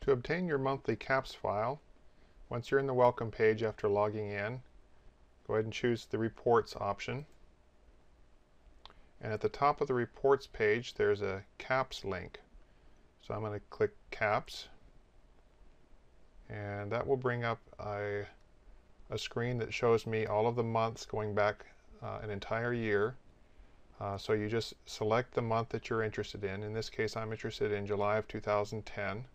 To obtain your monthly CAHPS file, once you're in the welcome page after logging in, go ahead and choose the Reports option. And at the top of the Reports page, there's a CAHPS link. So I'm going to click CAHPS, and that will bring up a screen that shows me all of the months going back an entire year. So you just select the month that you're interested in. In this case, I'm interested in July of 2010.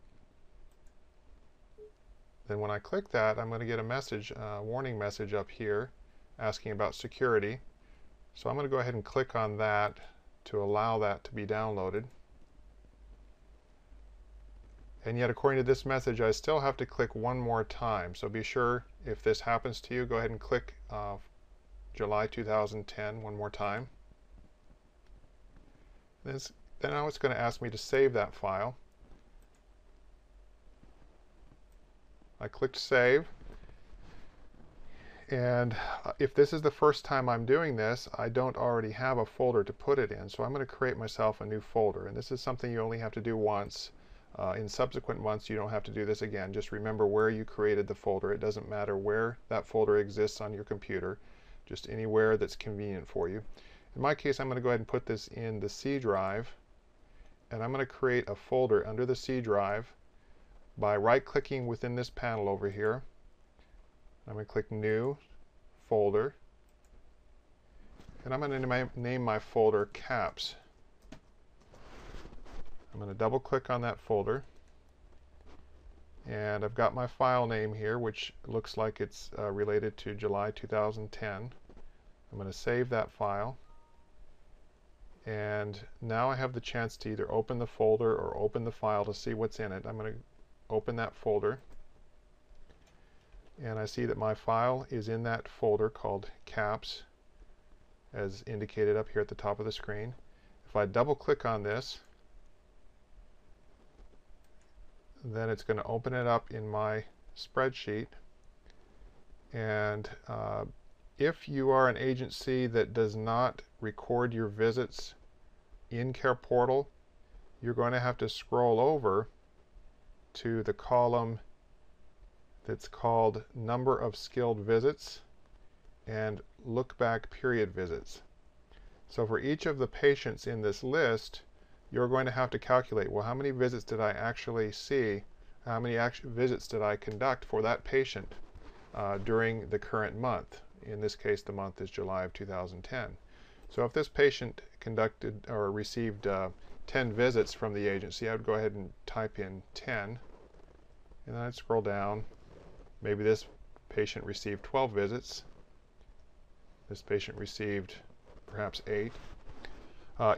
Then when I click that, I'm going to get a message, warning message up here asking about security. So I'm going to go ahead and click on that to allow that to be downloaded. And yet, according to this message, I still have to click one more time. So be sure, if this happens to you, go ahead and click July 2010 one more time. Then now it's going to ask me to save that file. I clicked Save. And if this is the first time I'm doing this, I don't already have a folder to put it in. So I'm going to create myself a new folder. And this is something you only have to do once. In subsequent months, you don't have to do this again. Just remember where you created the folder. It doesn't matter where that folder exists on your computer, just anywhere that's convenient for you. In my case, I'm going to go ahead and put this in the C drive, and I'm going to create a folder under the C drive by right-clicking within this panel over here. I'm going to click New, Folder, and I'm going to name my folder CAHPS. I'm going to double-click on that folder, and I've got my file name here, which looks like it's related to July 2010. I'm going to save that file, and now I have the chance to either open the folder or open the file to see what's in it. I'm going to open that folder, and I see that my file is in that folder called CAHPS, as indicated up here at the top of the screen. If I double-click on this, then it's going to open it up in my spreadsheet. And if you are an agency that does not record your visits in Care Portal, you're going to have to scroll over to the column that's called Number of Skilled Visits and Look Back Period Visits. So for each of the patients in this list, you're going to have to calculate, well, how many visits did I actually see? How many visits did I conduct for that patient during the current month? In this case, the month is July of 2010. So if this patient conducted or received 10 visits from the agency, I would go ahead and type in 10, and then I'd scroll down. Maybe this patient received 12 visits. This patient received perhaps 8.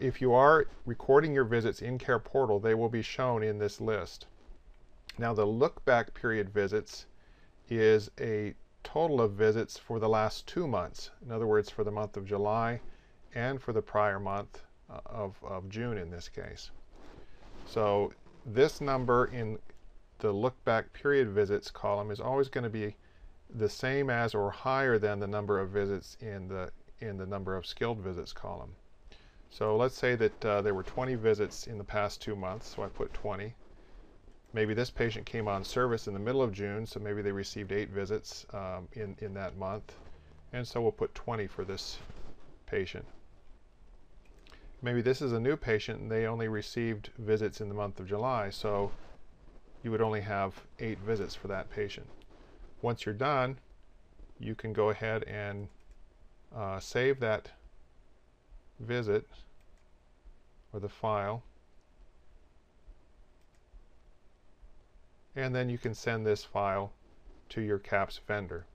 If you are recording your visits in Care Portal, they will be shown in this list. Now, the look back period visits is a total of visits for the last 2 months. In other words, for the month of July and for the prior month of June in this case. So this number in the look back period visits column is always going to be the same as or higher than the number of visits in the number of skilled visits column. So let's say that there were 20 visits in the past 2 months, so I put 20. Maybe this patient came on service in the middle of June, so maybe they received 8 visits in that month, and so we'll put 20 for this patient. Maybe this is a new patient and they only received visits in the month of July, so you would only have 8 visits for that patient. Once you're done, you can go ahead and save that visit or the file, and then you can send this file to your CAHPS vendor.